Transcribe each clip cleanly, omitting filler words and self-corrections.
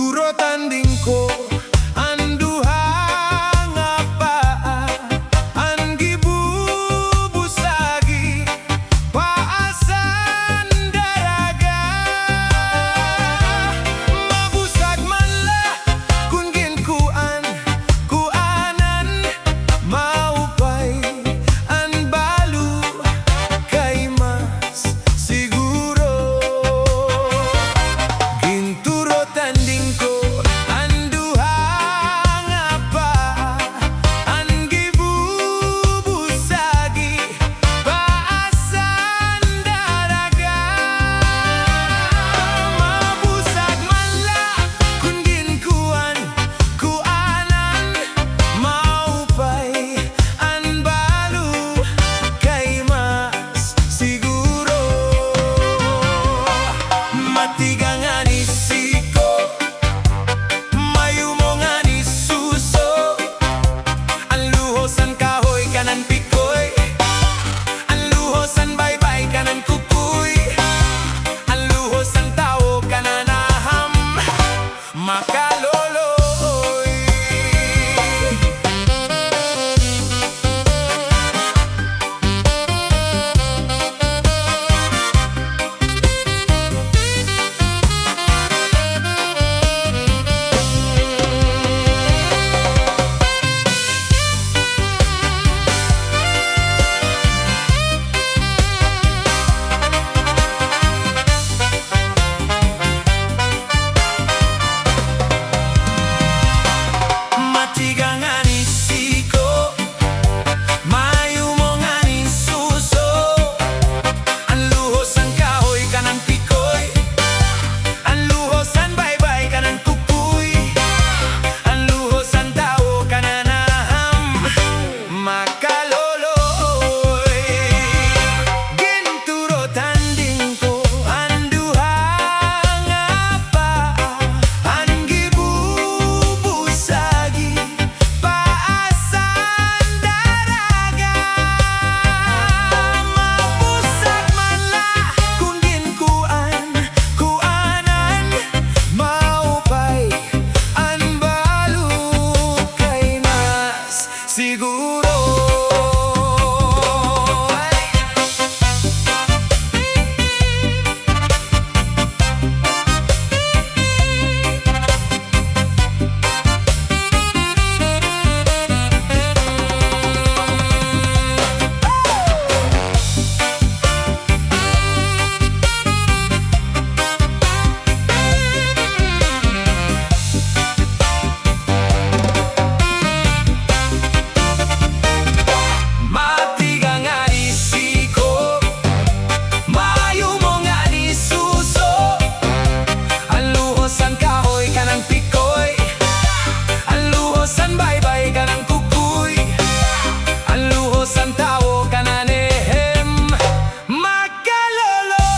Ginturo tanding ko anduha nga paa ang gibubusagi paasan daraga mabusag man la kung ginkuan kuanan maupay an balu kay mas siguro ginturo tanding ko anduha nga paa ang gibubusagi paasan daraga mabusag man la kung ginkuan kuanan maupay an balu kay mas siguro matigang ani siko mayumong ani suso ang luhosan kahoy kanan pikoy ang luhosan baybay kanan kukuy ang luhosan tao kanan aham makaloloy matigang ani siko mayumong ani suso ang luhosan kahoy kanan pikoy ang luhosan baybay kanan kukuy ang luhosan tao kanan aham makaloloy ginturo tanding ko anduha nga paa ang gibubusagi paasan daraga mabusag man la kung ginkuan kuanan maupay an balu kay mas siguro matigang ani siko mayumong ani suso ang luhosan kahoy kanang pikoy ang luhosan baybay kanang kukuy ang luhosan tao kanan ehem makaloloy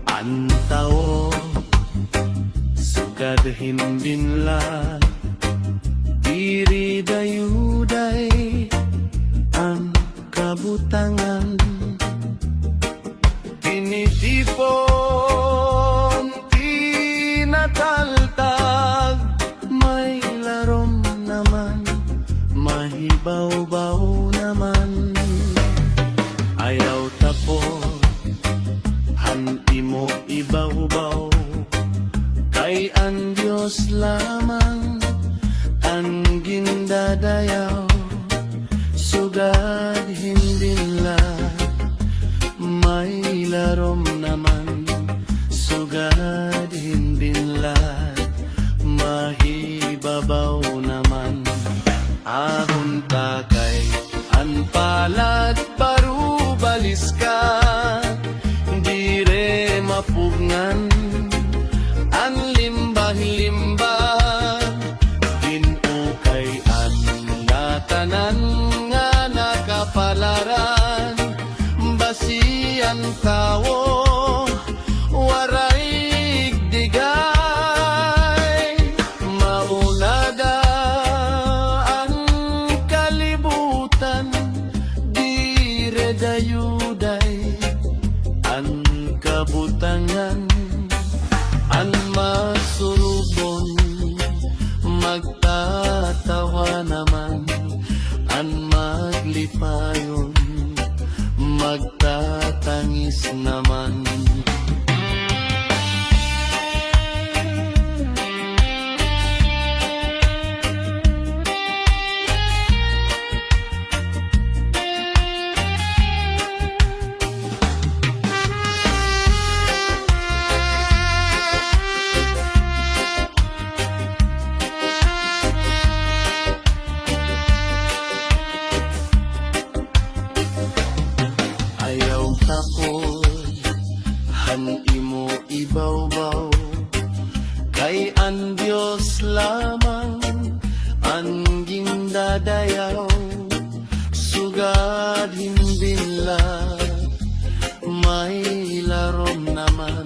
ang tao sugad himbinlan diri dayuday ang kabutangan tinitipon tinataltag may larom naman mahibaw-baw naman ayaw tapos hanti mo ibaw-baw kay ang Diyos lamang ang gindadayaw sugad hindi nila may larom naman sugad hindi nila limbag dinukay an natanan nga nakapalaran basian tawo waray digay maunada ang kalibutan dire dayuday an kabutangan an masurubon magtatawa naman an maglipayon magtatangis naman. Ayaw takot, han imo ibaw-baw, kay ang Diyos lamang ang gindadayaw, sugad himbinla, may larom naman,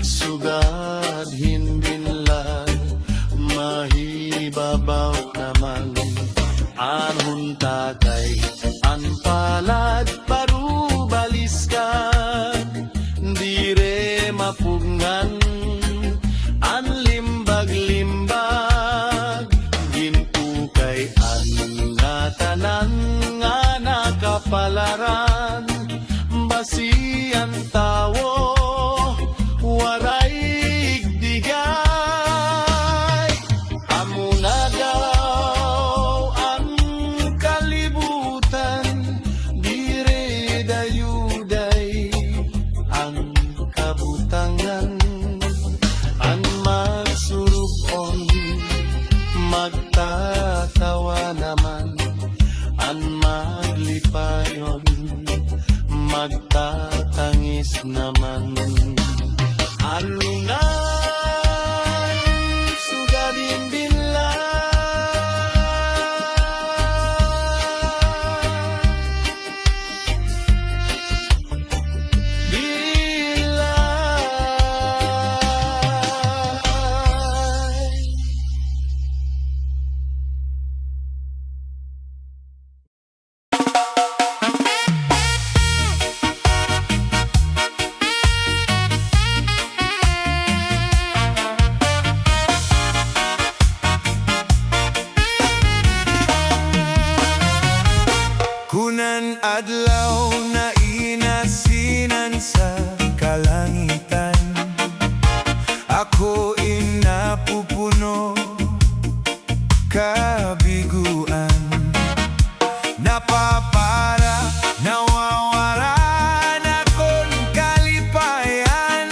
sugad himbinla, mahibabaw naman, anhon tagay, an palad baliskan dire mapungan an limbag-limbag ginukay an natanan nga nakapalaran basian tawo waray digay amuna daw ang kalibutan dire dayuday ang kabutangan ang magsurubon magtatawa naman ang maglipayon magtatangis naman alungan sugadin binla kunan adlaw na inasinan sa kalangitan ako inapupuno kabiguan napapara nawawaran akong kalipayan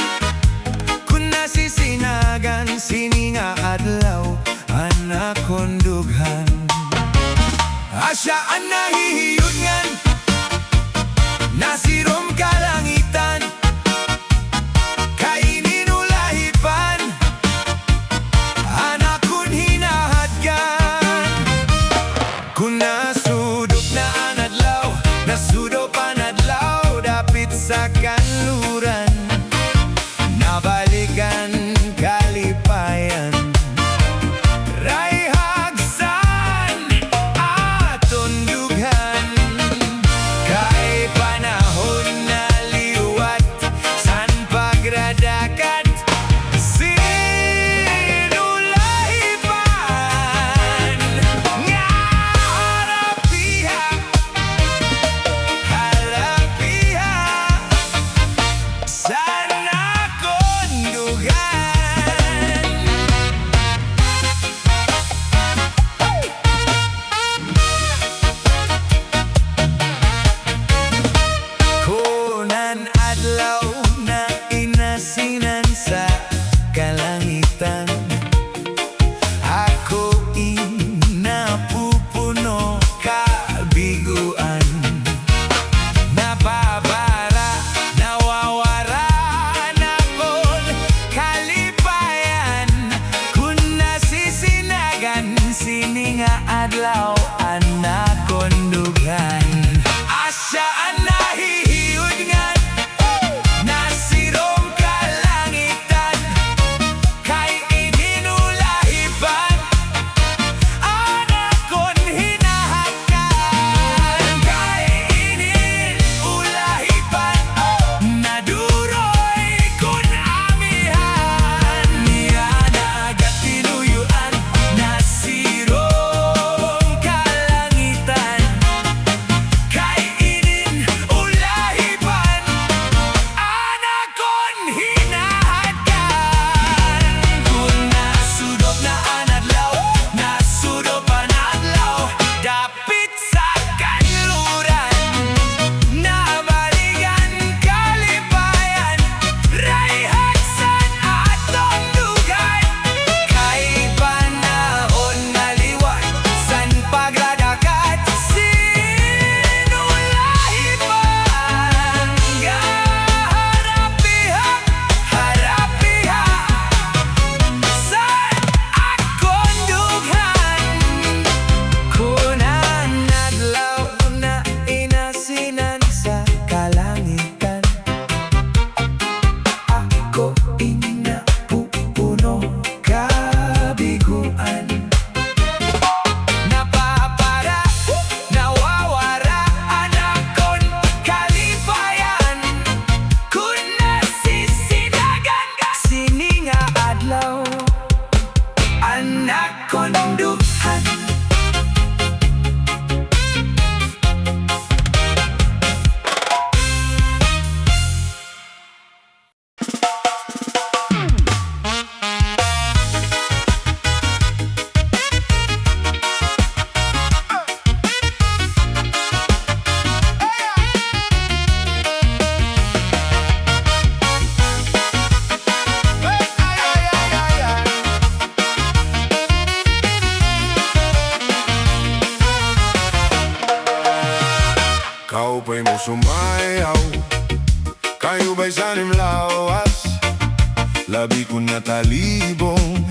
kung nasisinagan sininga adlaw anak kong dughan asya ang nahihiyungan nasirom kalangitan kainin ulahipan anak kong hinahadgan kung nasudok na natalibong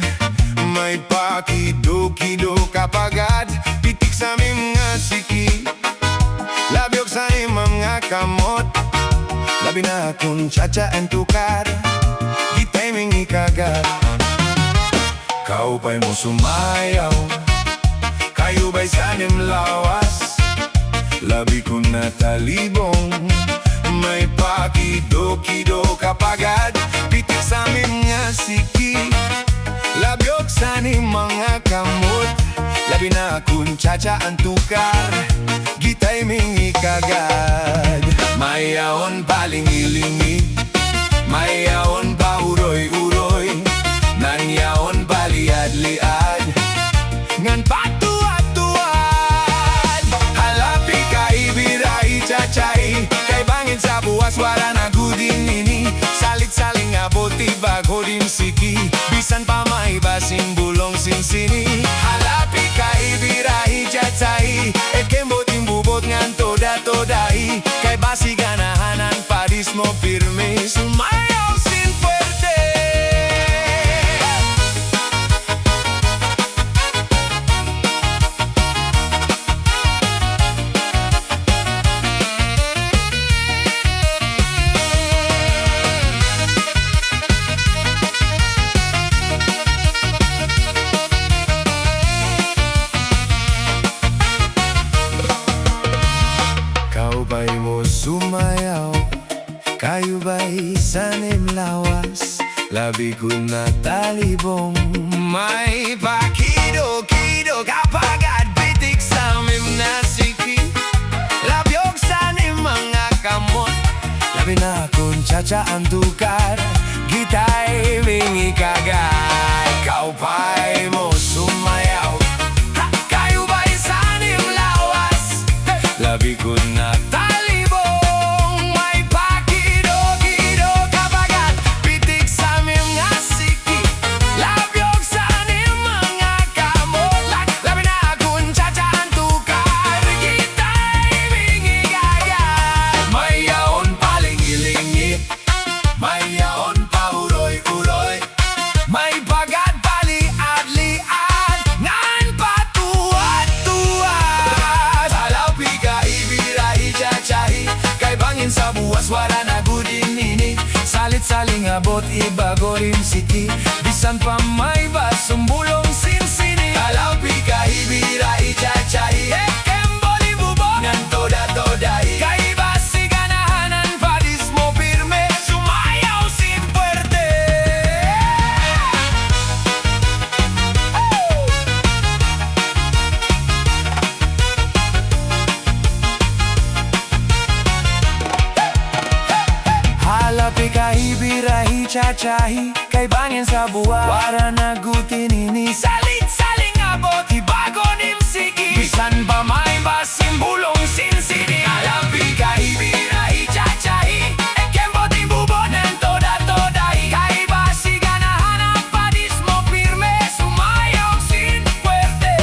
may pakido-kido kapagad pitik sa mga siki labyok sa mga kamot labi na kung chacha ang tukar gitay mingi kagad kau pa'y mo sumayaw kayo ba'y sanim lawas labi ko natalibong may pakido-kido kapagad pitik sa mga siki labyok sa ni mga kamot labi na kung chacha ang tukar gitay mingi kagad mayaon palingi-lingi mayaon pa uroy-uroy nanyaon paliad-liad ngan patuat-tuat halapi kaibirai chachay kay bangin sa buwas wala na gudin ini salit-saling aboti bago din siki bisan pa may basing bulong sinsini halapi kaibirai chachay ekemboting bubot ngan toda-todai kay basi ganahanan padis mo firme sumayaw sin fuerte ba'y mo sumayaw? Kayo ba'y sanim lawas? Labi ko na talibong may pakido-kido kapagad pitik sa mga siki labyok sanim mga kamot labi na kung chacha ang tukar gitay mingi kagad kau pa'y mo sumayaw kayo ba'y sanim lawas? Labi ko na talibong may pakido-kido kapagad pitik sa mga siki labyok sa ni mga kamot labi na kung chacha ang tukar gitay mingi kagad mayaon palingi-lingi mayaon pa uroy-uroy may pagad paliad-liad ngan patuat-tuat halapi kaibirai chachay kay bangin sa buwas wala na gudin ini salit-saling abot ibago rin siki bisan pa may basong bulong sinsini halapi kaibirai chachay ekemboli bubok ngan toda-todai kay basi ganahanan padis mo firme sumayaw sin fuerte halapi kaibirai chachay kay bangin sa buwa wala na gutin ini salit-saling abot ibago nim siki bisan pa may basing bulong sinsini halapi kaibirai chachay ekemboting bubot ng toda-todai kay basi ganahanan padis mo firme sumayaw sin fuerte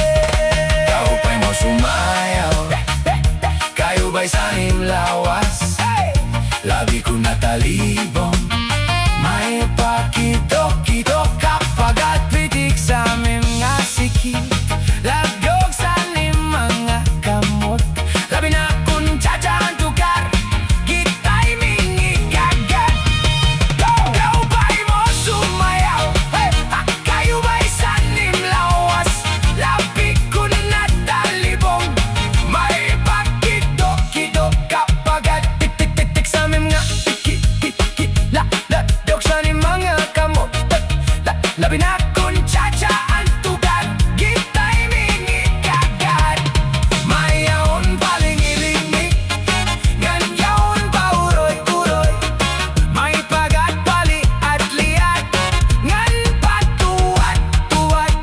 kau pa'y mo sumayaw kayo ba'y sanim lawas labi ko natalibong may pakido-kido kapagad pitik sa mga siki labyok sa ni mga kamot labi na kung chacha ang tukar gitay mingi kagad kau ba'y mo sumayaw kayo ba'y sanim lawas labi ko natalibong may pakido-kido kapagad tik-tik-tik sa mga siki labyok sa ni mga kamot labi na kung chacha ang tukar gitay mingi kagad mayaon palingi-lingi ganyaon pa uroy-uroy may pagad paliad-liad ngan patuat-tuat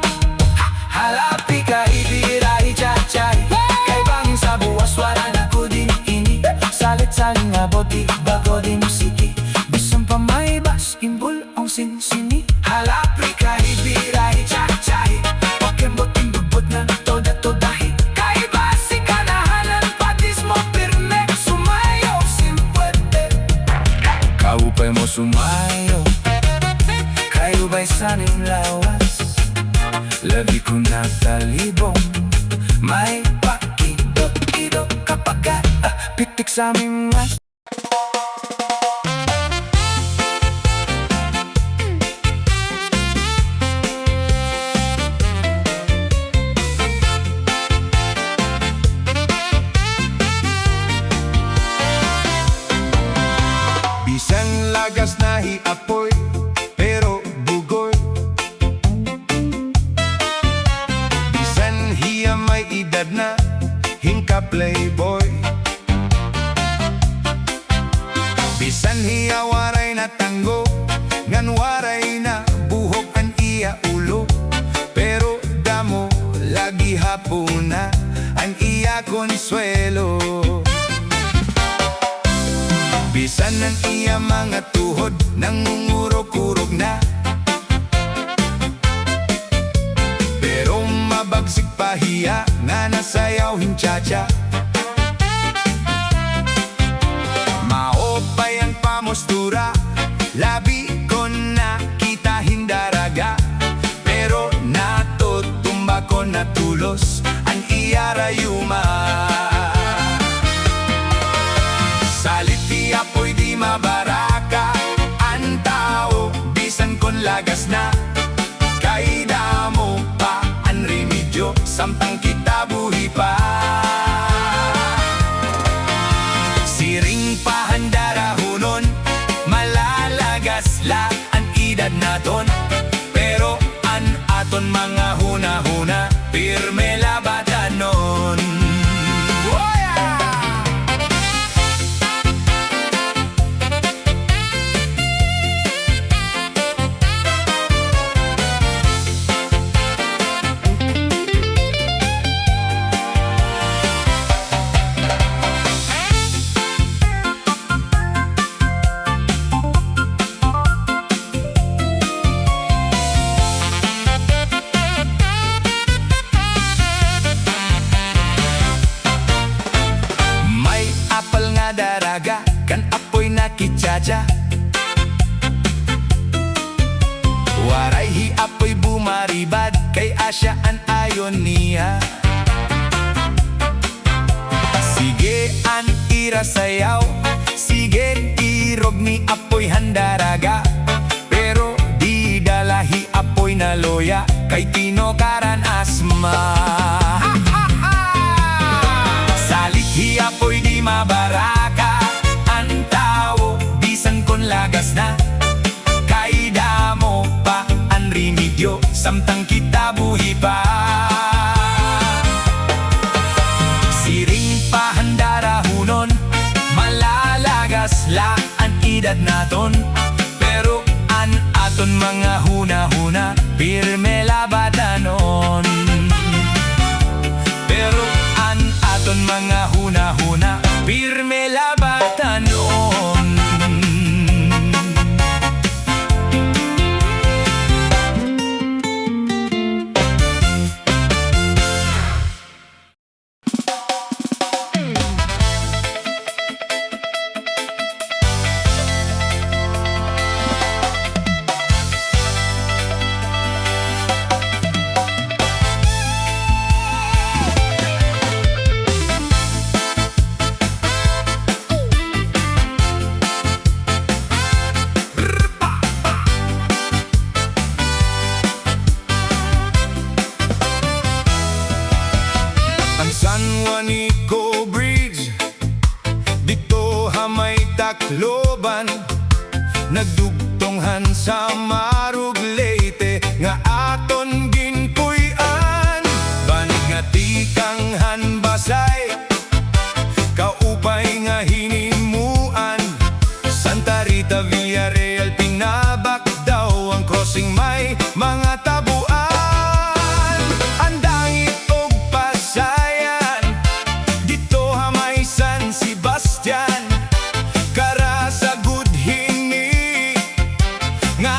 halapi kaibirai chachay kay bangin sa buwas wala na kudin ini salit-saling abot ibago din siki bisan pa may basking bulong sinsini halapi kaibirai chachay pakemboting bubot ng toda-todahi kay basi ganahanan padis mo firme sumayaw sin fuerte kau pa'y mo sumayaw kayo ba'y Lagi ko natalibong may paidok-idok kapag pitik sa aming mga Bisan lagas na hiapoy, pero bugoy. Bisan hiya may edad na, hingka playboy. Bisan hiya waray na tanggo, ngan waray na buhok an iya ulo. Pero damo lagi hapuna, an iya konsuelo. Bisan ang iya mga tuhod nangungurog-urog na, pero mabagsik pa hiya nga nasayaw hinchacha. Maopay ang pamostura, labi ko nakita hindaraga, pero natutumba ko natulos ang iya rayuma. Salit di apoy di mabaraka ang tao, bisan kon lagas na kay damo pa ang remedyo, samtang kita buhi pa. Siring pahandarahunon, malalagas la ang edad naton, pero an aton mga huna-huna pirme labatanon. Kan apoy nakitsacha, waray hi apoy bumaribad, kay asya an ayon niya. Sige an ira sayaw, sige irog ni apoy handaraga, pero di dalahi apoy na loya, kay tinokaran asma. Salit hi apoy di mabaraka ang tao, bisan kon lagas na kay damo pa ang remedyo, samtang kita buhi pa. Siring pahandarahunon, malalagas la ang edad naton, pero an aton mga huna-huna pirme labatanon. Pero an aton mga huna-huna pirme labatanon. San Juanico Bridge, dito hamay Tacloban, nagdugtonghan sa Samar ug Leyte, nga aton ginpuy-an. Banig nga tikanghan basay, kaupay nga hinimuan. Santa Rita, Villareal, Pinabak daw ang crossing, may mga tabuan. Kara sa good hini nga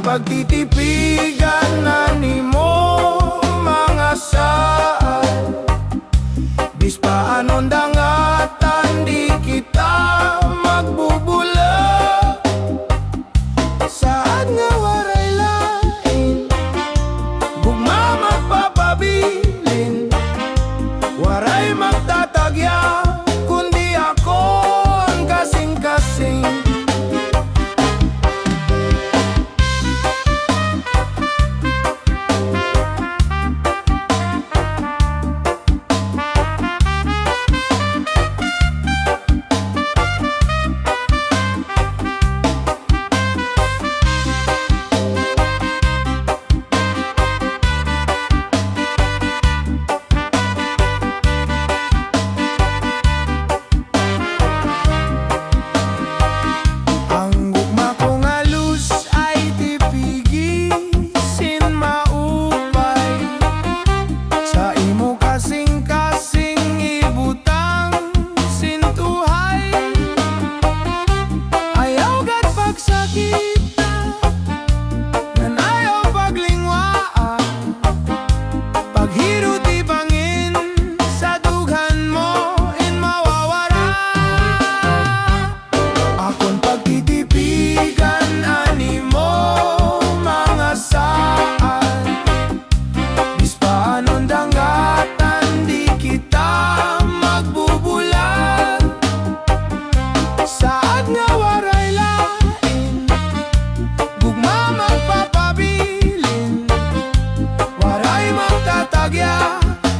pagtitipigan na nimo mga saan, bispa anon dangatan di kita magbubula. Saan nga waray lain, gugma magpapabilin, waray magtatagya, kundi ako ang kasing-kasing.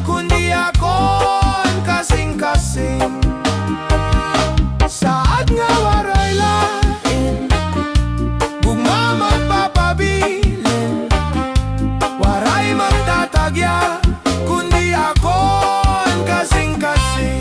Kundi ako ang kasing-kasing. Saad nga waray lain, gugma magpapabilin, waray magtatagya, kundi ako ang kasing-kasing.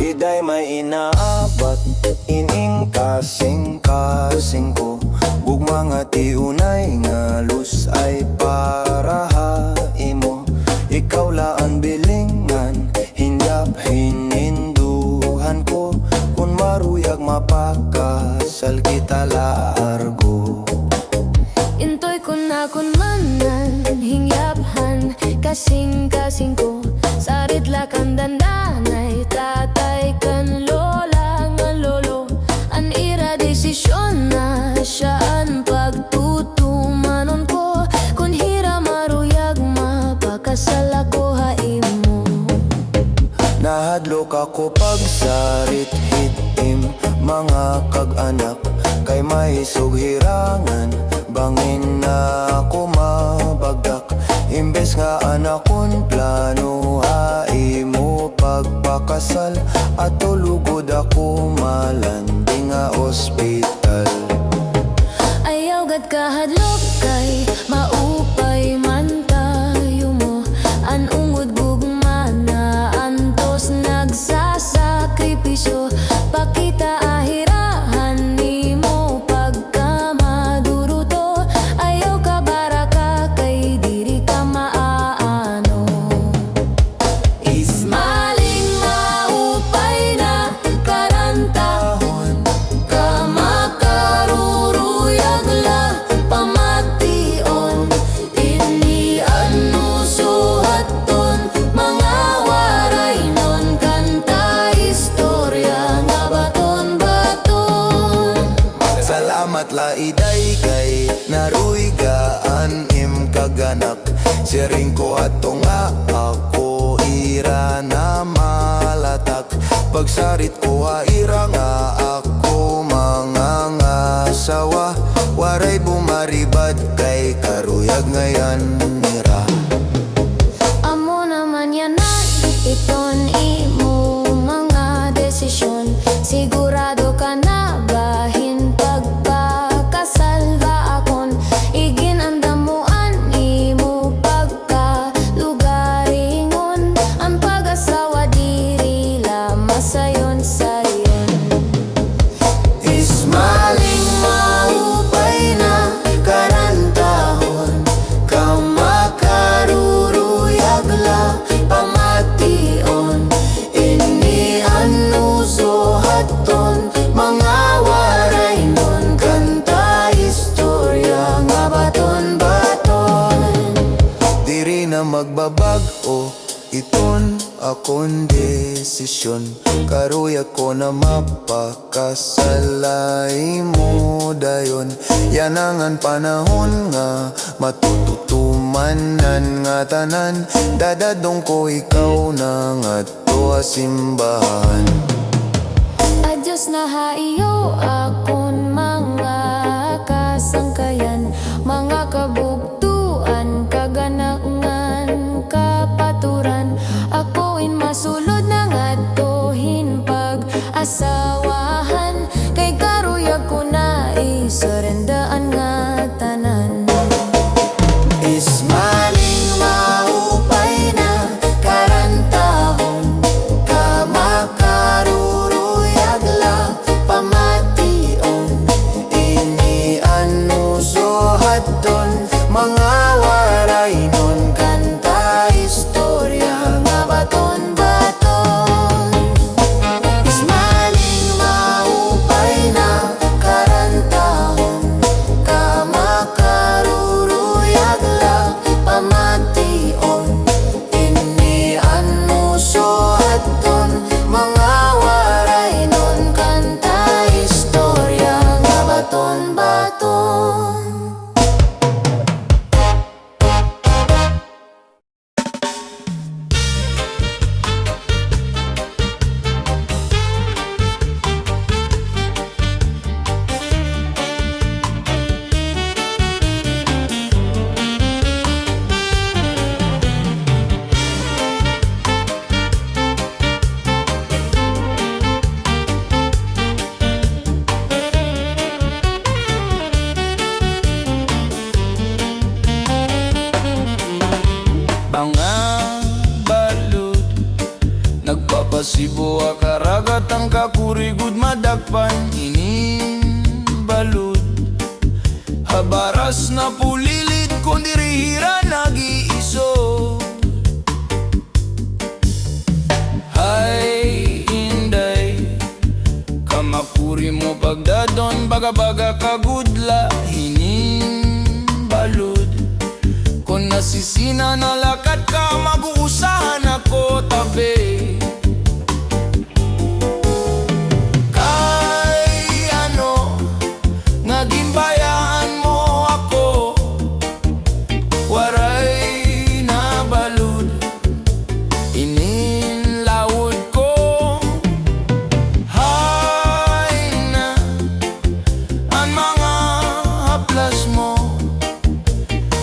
Iday may inaabat, ining kasing-kasing ko, gugma nga tiunay nga lus ay para haimo. Ikaw laan bilingan, hinyap hininduhan ko, kun maruyag mapakasal kita largo. Intoy kun akon manan, hingyaphan, kasing-kasing ko, sarit lakan dandanay, tatay kan lola nga lolo, an ira desisyon na siyaan pagtutumanon ko, kun hira maruyag mapakasal ako haimo. Nahadlok ako pagsarit hitim, mga kag-anak, kay may sughirangan, bangin na ako mabagdak. Imbes nga anakon plano haimo pagpakasal, at tulugod ako malandi nga ospital. Ayaw gad kahadlok kay maupay man tayo mo, an ungod gugma na antos nagsasakripisyo, pakita ahirahan nimo pagka maduruto. Ayaw ka baraka kay diri ka maaano. Ismaling maupay na karantahon, ka makaruruyag la pamation, ini ano suhaton mga waray non kanta istorya nga baton-baton. Salamat la iday kay naruigaan im kaganak, siring ko atong ako ira na malatak, pagsarit ko ira nga ako mga ngasawa, waray nira. Amo naman yan na iton imo mga desisyon. Sigurado ka na bahin pagpakasalva akon. Iginandamuan imo pagkalugaringon. Ang pag-asawa diri lama sayon sayon. Ismaling maupay na karantahon, kamakaruruyagla pamation. Ini anuso haton mga waray nun kanta istorya nga baton-baton. Diri na magbabag-o iton akong desisyon. Karuya ko na mapakasalay mo dayon. Yanangan panahon nga matututumanan nga tanan. Dadadong ko ikaw na nga to simbahan. Adyos na haiyo akon mga kasangkayan, mga kabugtuan, kaganangan, kapaturan. Ako'y masulod na ngatohin pag-asawahan. Kay karuyag ko na isurendaan nga tanan. Ismaling maupay na karantahon, kamakaruruyagla pamation. Ini anuso haton mga waray nun kanta istorya nga baton-baton. Ismaling maupay na karantahon, kamakaruruyagla pamation. Ini anuso haton mga waray nun kanta istorya nga baton-baton. Mga balud nagpapasibo akaragat ang kakurigud madagpan. Inin balud habaras na pulilit kung dirihira nag-iiso. Hay inday kamakuri mo pagdadon baga-baga kagudla. Inin balud kung nasisina na lakat ka, mag-uusahan ako tabi. Kay ano, naging bayaan mo ako. Waray na balud, ininlawod ko. Hay na, ang mga haplas mo.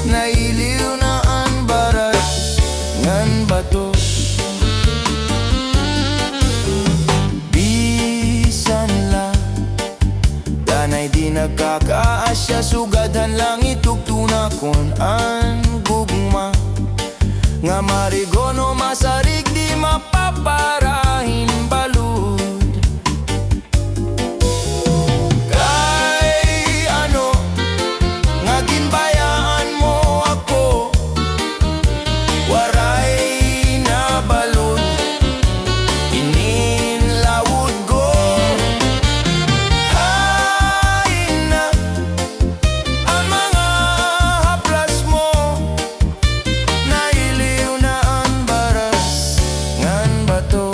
Nailiw na ang baras ngan bato. Bisan la danay di nagkakaasya, sugadhan lang itugtuna kon ang gugma. Nga marigono masarig di mapaparahin balud. Kay ano, nga ginbayaan mo ako. Waray na balud, ininlawod ko. Hay na, ang mga haplas mo. Nailiw na ang baras ngan bato.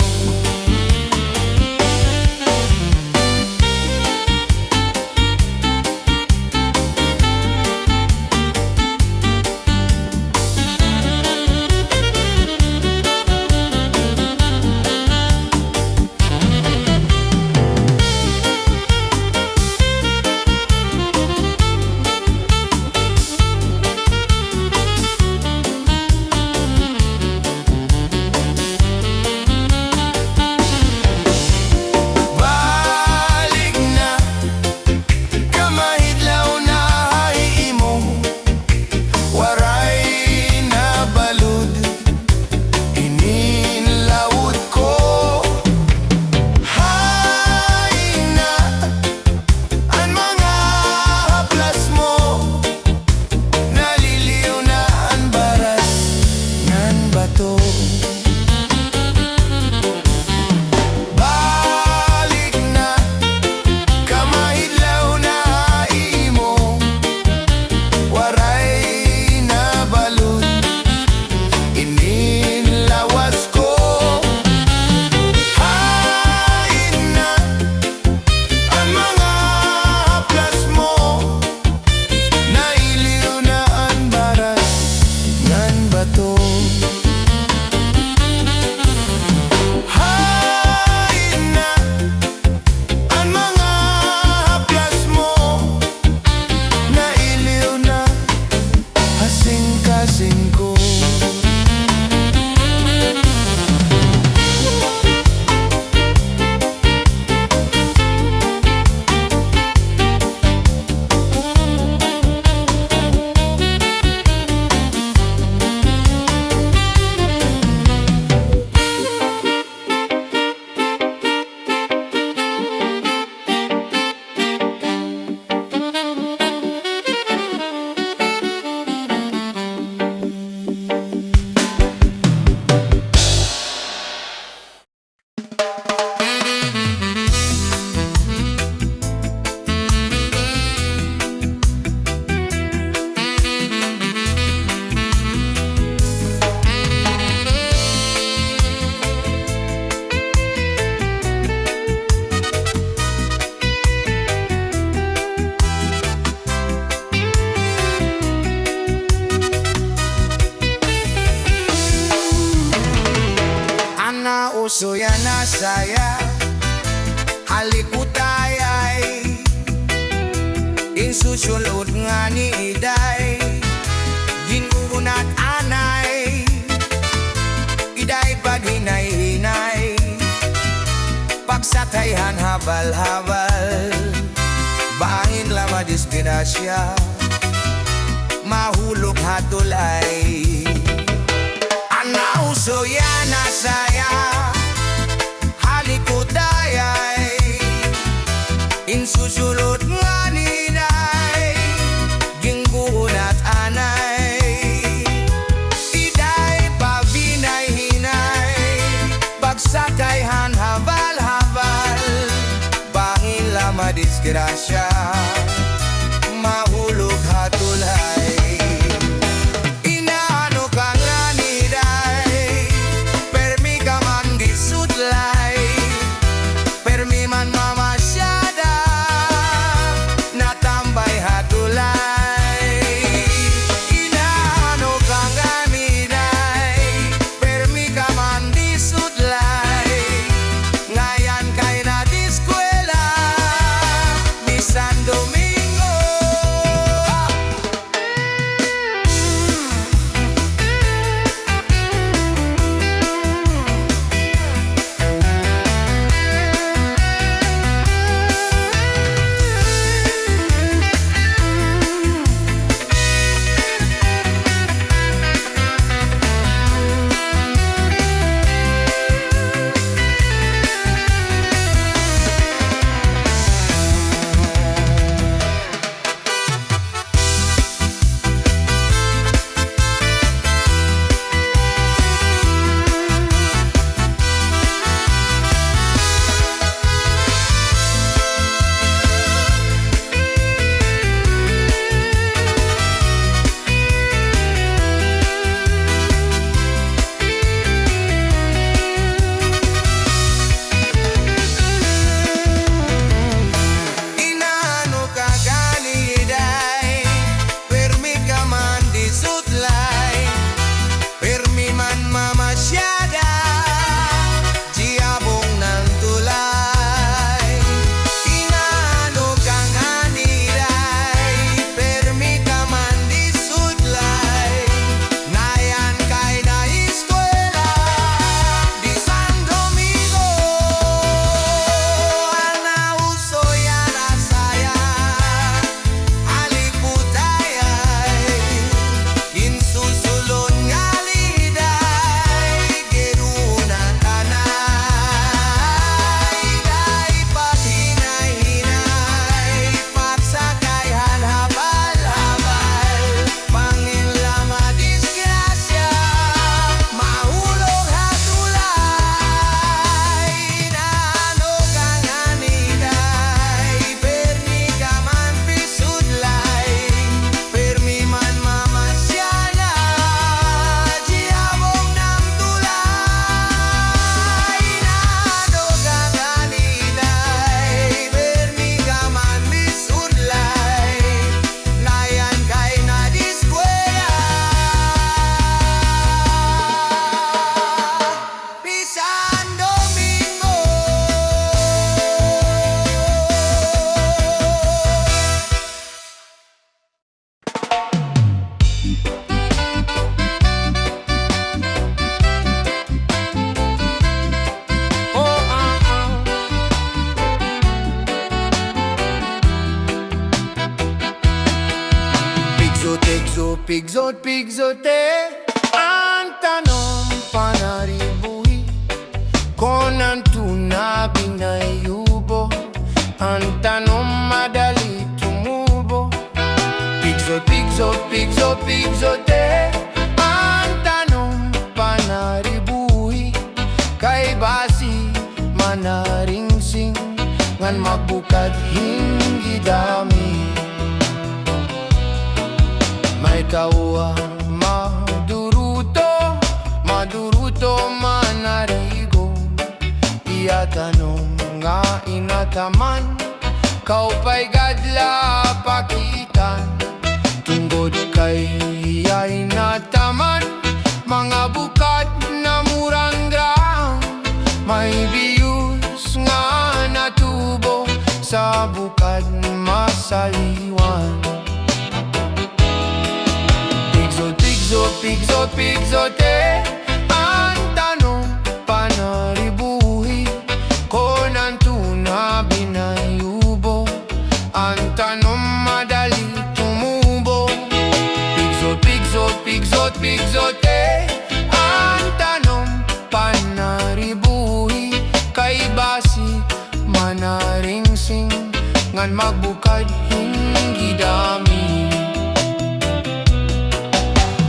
alikutayay insusulot nga ni iday gingunat anay iday paghinay-hinay pagsatayhan habal-habal bangin lama disgrasya mahulog hatulay anauso yan asaya halikutayay insusulot nga ninay ginggunat anay iday pabinay-hinay pagsakayhan habal-habal bangin lama disgrasya mahulog hatulay inaano ka nga niday permi ka man gisutlay permi man mamasyada natambay hatulay inaano ka nga niday permi ka man gisutlay ngayan kay na diskwela bisan Domingo inaano ka ganiday permi ka man disutlay permi man mamasyada diabong ng tulay inaano ka ganiday permi ka man disutlay nayan kay na eskwela di San Domingo anauso yan asaya alikutayay insusulon nga liday ginunat anay iday paghinay-hinay pagsakayhan habal-habal pangin lama disgrasya mahulog hatulay inaano ka nga niday permi ka man pisudlay permi man mamasyala diabong ng tulay inaano ka nga niday permi ka man pisudlay nayan kay na diskwela bisan Domingo Pigzote ang tanong panaribuhi kon ang tunabing na yubo ang tanong madali tumubo pigzote ang tanong panaribuhi kay basi manaringsing ngan mabukad hingi dami may kawa maduruto manarigo iya tanong nga inataman kau pa'y gadla pakitan tunggod kay iya inataman mga bukat na murang grang may biyus nga natubo sa bukad masaliwan. Pigsot, pigsot, pigsot, pigsote, ang tanong panaribuhi ko ng tuna binayubo. Ang tanong madali tumubo. Pigsot, pigsot, pigsot, pigsote, ang tanong panaribuhi kay basi manaringsing ngan magbukad hindi dami.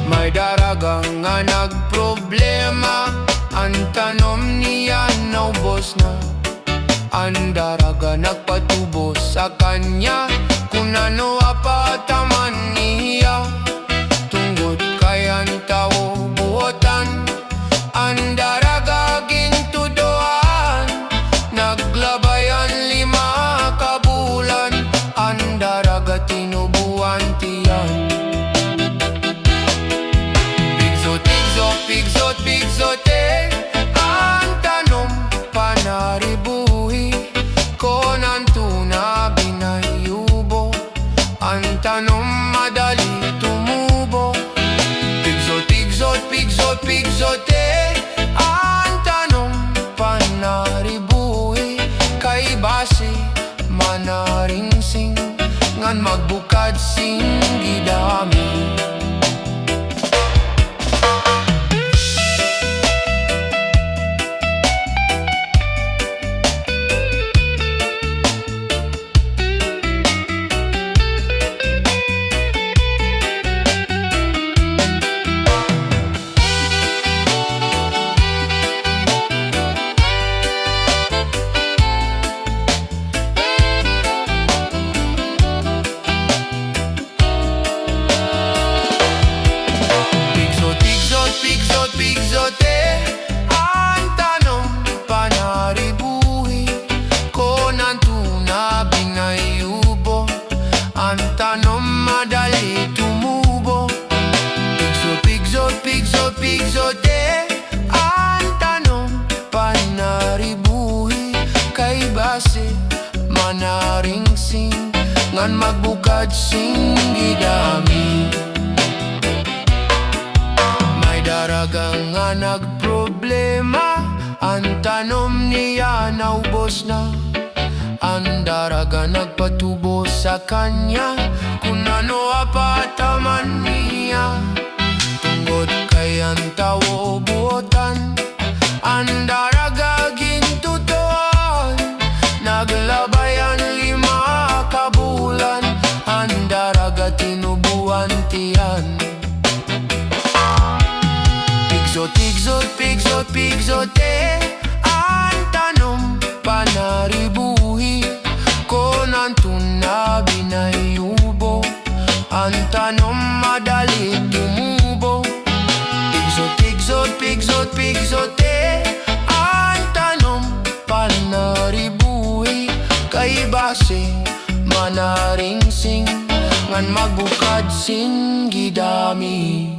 May daragang nga nagproblema, ang tanom niya naubos na. Ang daraga nagpatubo sa kanya kung ano apataman niya. Tungod kay ang tao buotan, ang daraga gintudoan. Naglabayan 5 kabulan, ang daraga tinubuan tiyan. Pigsot, pigsot, pigsot, pigsote, ang tanom panaribuhi ko ng tuna binayubo. Ang tanom madali tumubo. Pigsot, pigsot, pigsot, pigsote, ang tanom panaribuhi kay base manaringsing ngan magbukad singgi dami. Pigsote, ang tanong panaribuhi ko ng tuna binayubo. Ang tanong madali tumubo. Pigsot, pigsot, pigsot, pigsote, ang tanong panaribuhi kay base manaringsing ngan magbukad singgi dami. Daragang nga nagproblema, ang tanom niya naubos na. Ang daraga nagpatubo sa kanya kung ano apataman niya. Tungod kay ang tao buotan, ang daraga gintutuan. Naglabayan 5 kabulan, ang daraga tinubuan tiyan. Pigsot, pigsot, pigsote, ang tanong panaribuhi ko ng tuna binayubo. Ang tanong madali tumubo. Pigsot, pigsot, pigsot, pigsote, ang tanong panaribuhi kay base manaringsing ngan magbukad singgi dami.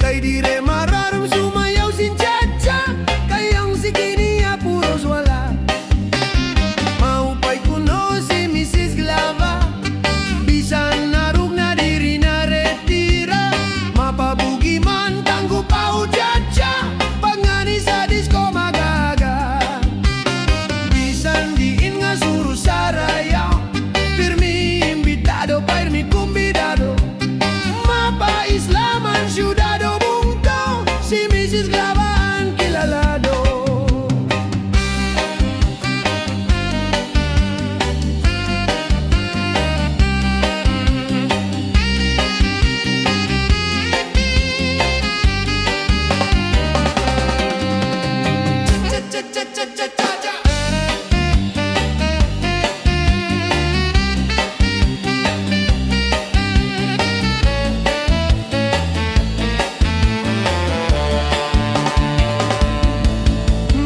Kay dire mara Mrs. Glava ang kilalado.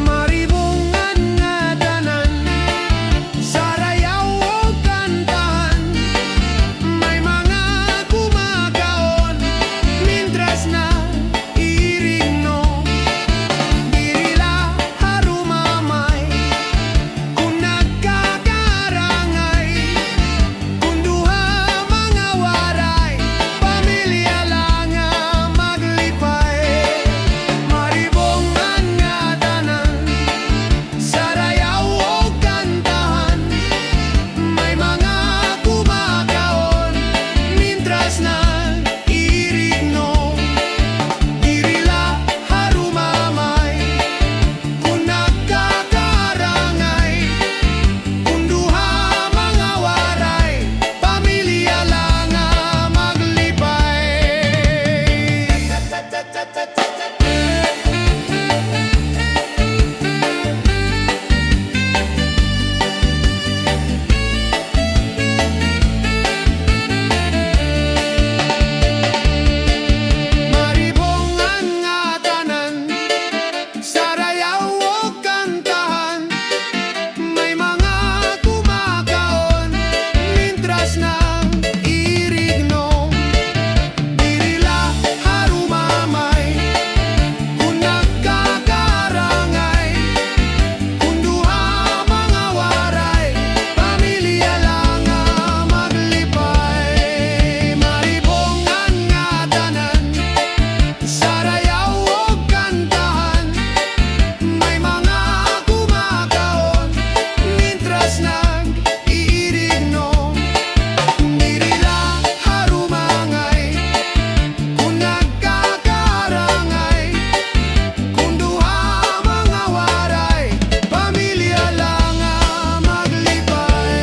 Maribungan nga tanan, sarayaw o kantahan, may mga kumakaon, mintras na irigno, dirila harumamay, kung nagkakarangay, kung duha mga waray, pamilya lang ang maglipay. Maribungan nga tanan, sarayaw o kantahan, may mga kumakaon, mintras na irigno, dirila harumamay, kung nagkakarangay, kung duha mga waray, pamilya lang ang maglipay. Maribungan nga tanan, sarayaw o kantahan, may mga kumakaon, mintras ng irigno, dirila harumamay, kung nagkakarangay, kung duha mga waray, pamilya lang ang maglipay. Maribungan nga tanan, sarayaw o kantahan, may mga kumakaon, mintras nag-iirigno, dirila harumangay, kung nagkakarangay, kung duha mga waray, pamilya lang ang maglipay.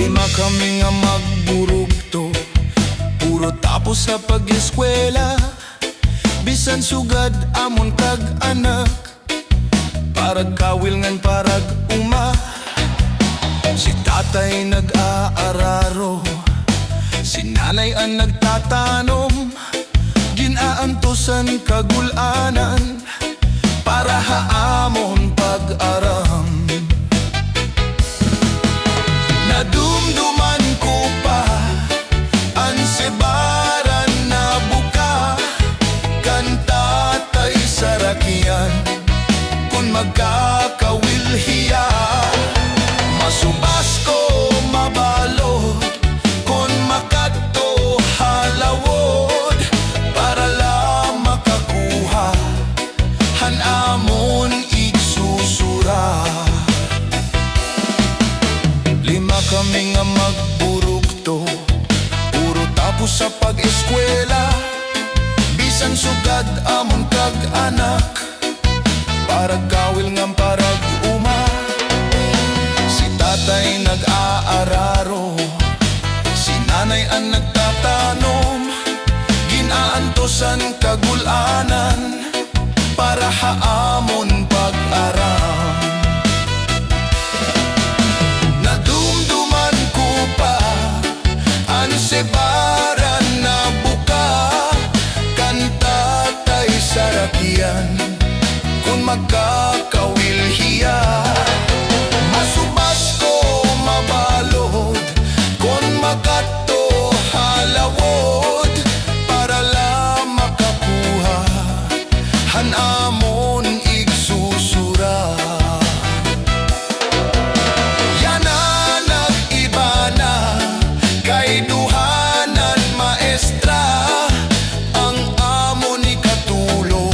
Lima kami nga magburugto, puro tapos sa pag-eskwela, bisan sugad amon kag anak, parag kawil ngan parag uma. Si tatay nag-aararo, si nanay ang nagtatanom, ginaantosan kagulanan, para haamon pag-aram. Nadumduman ko pa ang sebaran na buka, kantatay sa rakian, kung magkakawilhiya, masubas ko mabalod, kung makadto halawod, para lang makakuha hanamon igsusura. Lima kami nga magburugto, puro tapos sa pag-eskwela, bisan sugad amon kag anak, parag kawil ngam parag uma. Si tatay nag-aararo, si nanay ang nagtatanom, ginaantosan kagulanan, para haamon pag-aram. Nadumduman ko pa ang Ansebaran na buka, kanta tay sarakian, kung magkakawilhiya. Masubas ko mabalod, kung makato halawod, para lang makakuha hanamon igsusura. Yana nag-iba na, kay duhanan maestra, ang amo ni Katulo,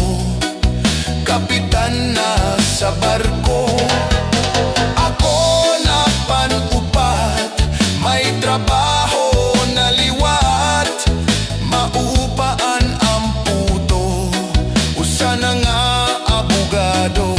kapitan na sa barko. Ako na panupat, may trabaho na liwat, maupaan ang puto, usa na nga abogado.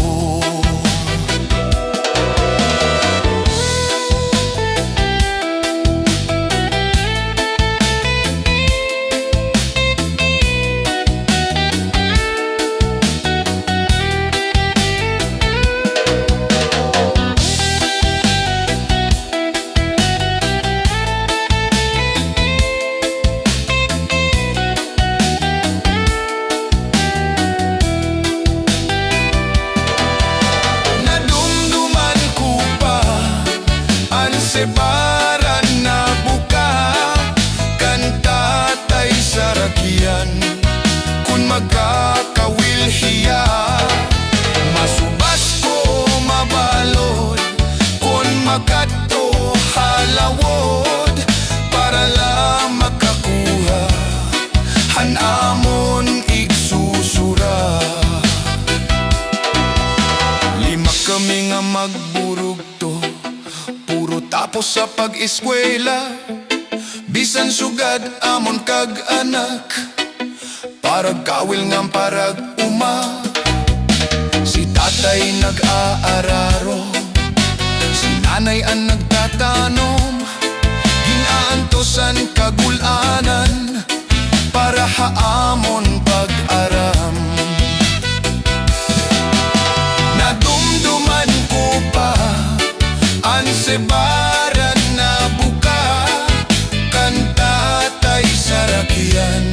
Nadumduman ko pa, ansebaran na buka, kanta tay sarakian, kung magkakawilhiya. Masubas ko mabalod, kung makato halawod, para lang makakuha hanamon igsusura. Lima kami nga magburugto, puro tapos sa pag-eskwela, bisan sugad amon kag anak, parag kawil ngam parag uma. Si tatay nag-aararo, si nanay ang nagtatanom, ginaantosan kagulanan, para haamon pag-aram. Nadumduman ko pa, ansebaran na buka, kanta tay sarakian,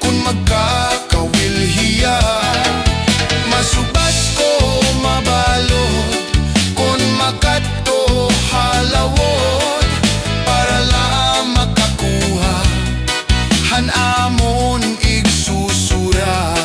kung magkakawilhiya. Masubas ko mabalod, kung makato halawod, para lang makakuha hanamon igsusura.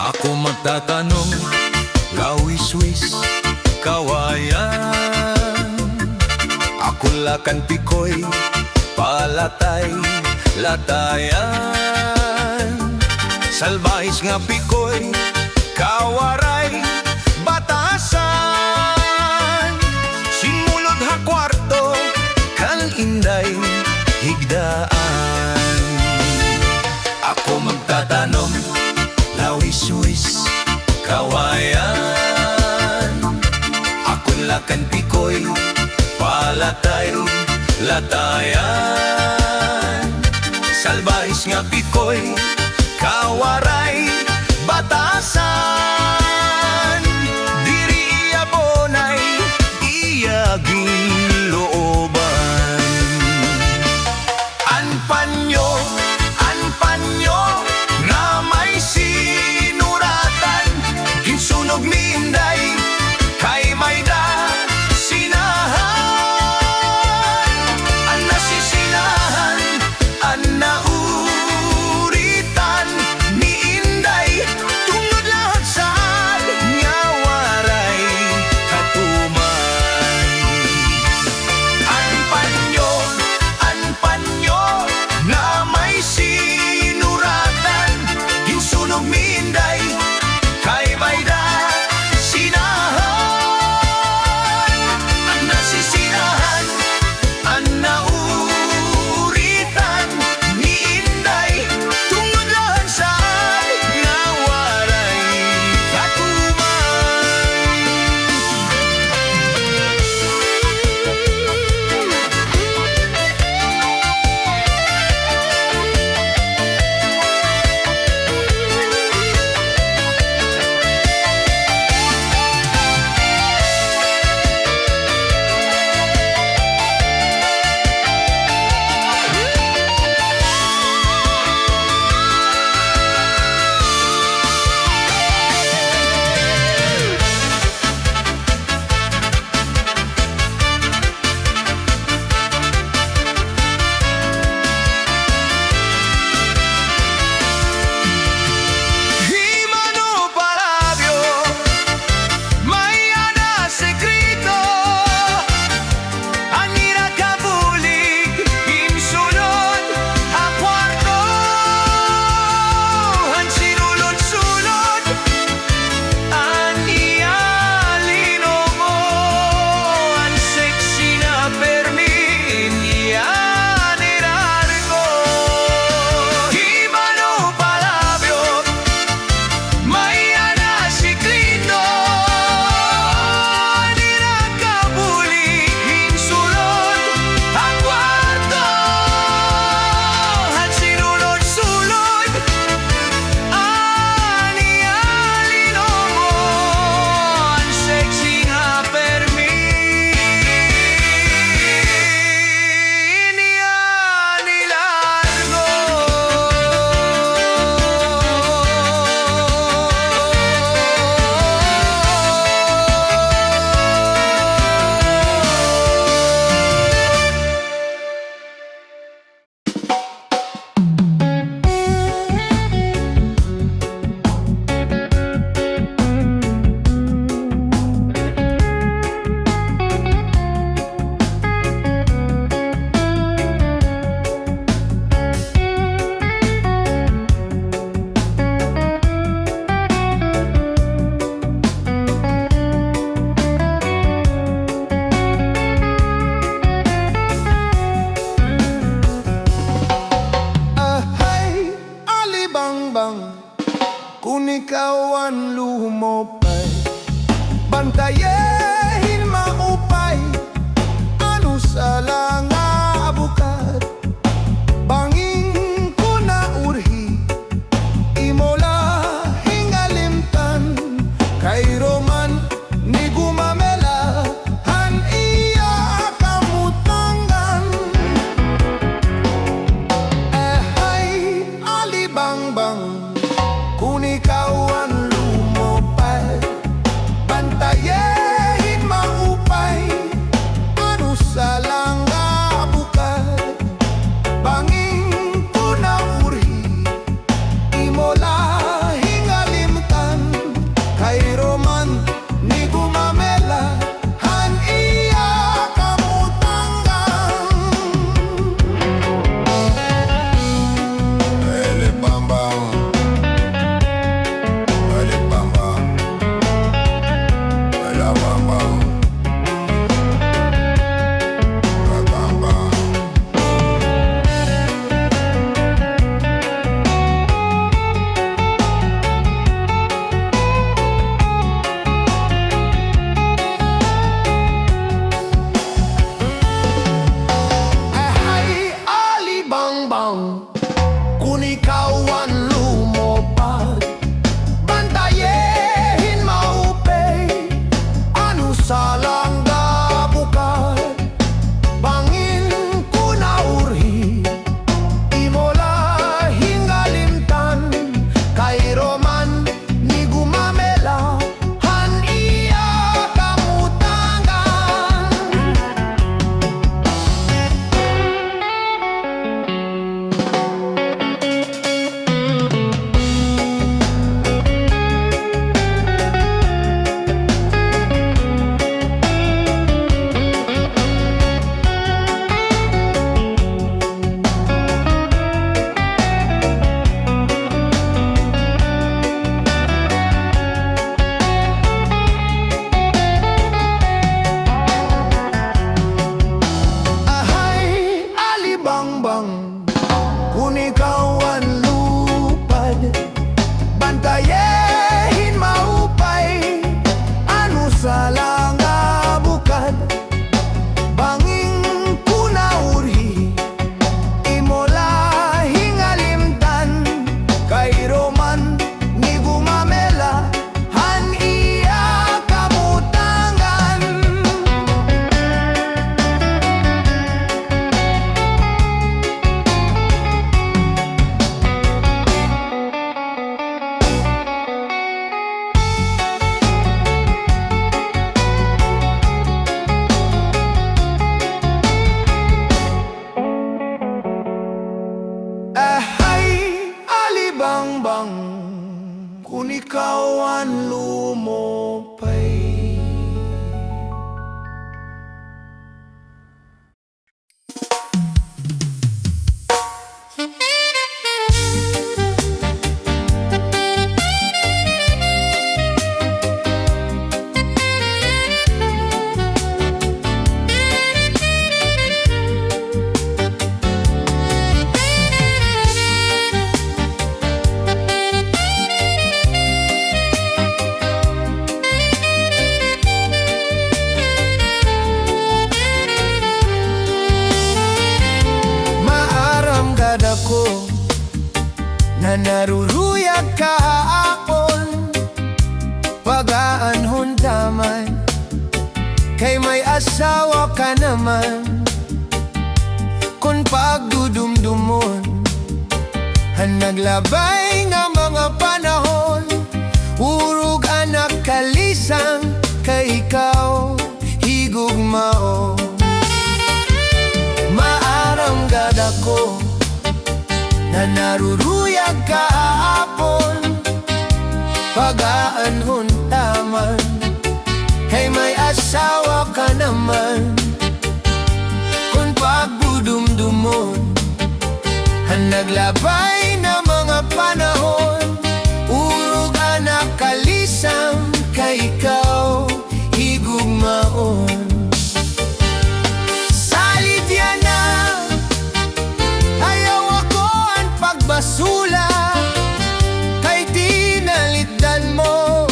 Ako magtatanong, lawis-wis, kawayan. Ako lakan pikoy, palatay, latayan. Salbahis nga pikoy, kawaray, batasan. Simulod ha kwarto, kal inday, higdaan. Ako magtatanong, lawis-wis, kawayan. Ako lakan pikoy, palatay, latayan. Salbahis nga pikoy, kawaray, batasan. Diri abonay, iyaging looban. Anpanyo, na may sinuratan, kinsunog ni Inday, kay may da sinahan. Ang nasisinahan, ang nauritan ni Inday, tungod lahat sa naruruyag kahapon, pagaan daman, kay may asawa ka naman. Kung pagdudumdumon, naglabay nga mga panahon, urog anak kalisang, kay ikaw higugmao. Maaramgad ako na naruruyag kahapon, pagaan huntaman, kay may asawa ka naman. Kung pagbudumdumon, naglabay na mga panahon, urog anak kalisang, kay ikaw higugmaon. Salit yan na, ayaw ako ang pagbasula, kay tinalitdan mo,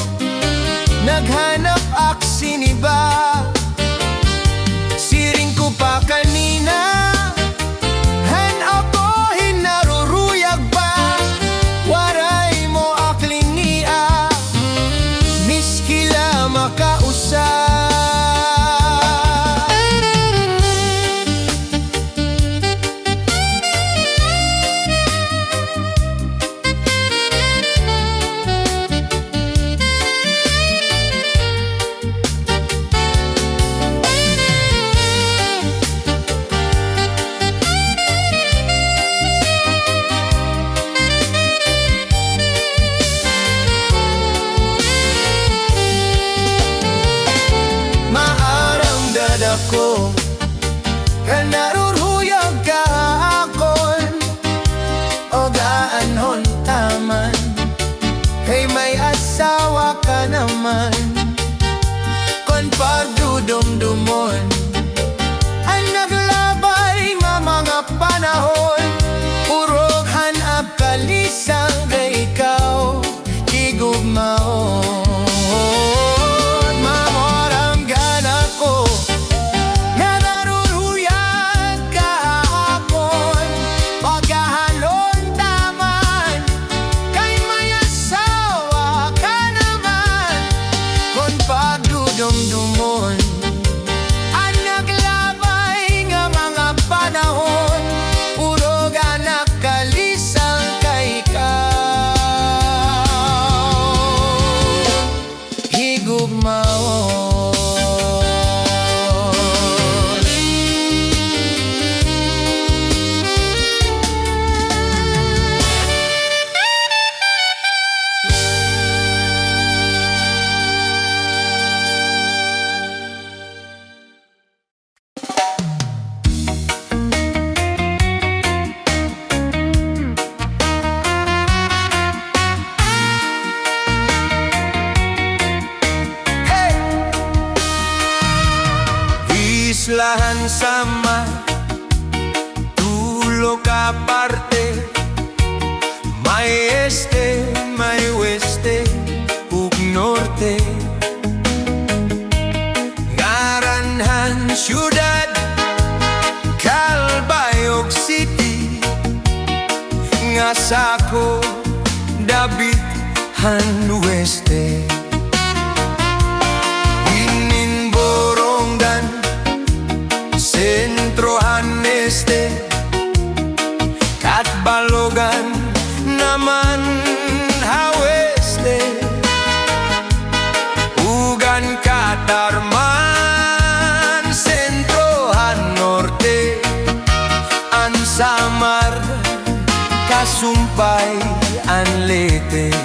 naghanap aksiniba. Siring ko pa kanina, han ako hinaruruyag pa, waray mo aklingia, miskila makausap. Ako ka naruruyag kahapon, o gaanhon taman, kay may asawa ka naman. Kung pagdudumdumon, ang naglabay nga mga panahon, urog hanap kalisang, kay ikaw higugmaon. Dumdumon, ang naglabay nga mga panahon, urog anak kalisang, kay ikaw higugmaon. Islahan Samar, tulog aparte, may este, may weste, ug norte. Ngaranhan syudad, Calbayog City, nga sako David han weste. Sentrohan este, kat Balogan naman haweste, ugan Katarman, sentrohan norte, an Samar, kasumpay an Leyte.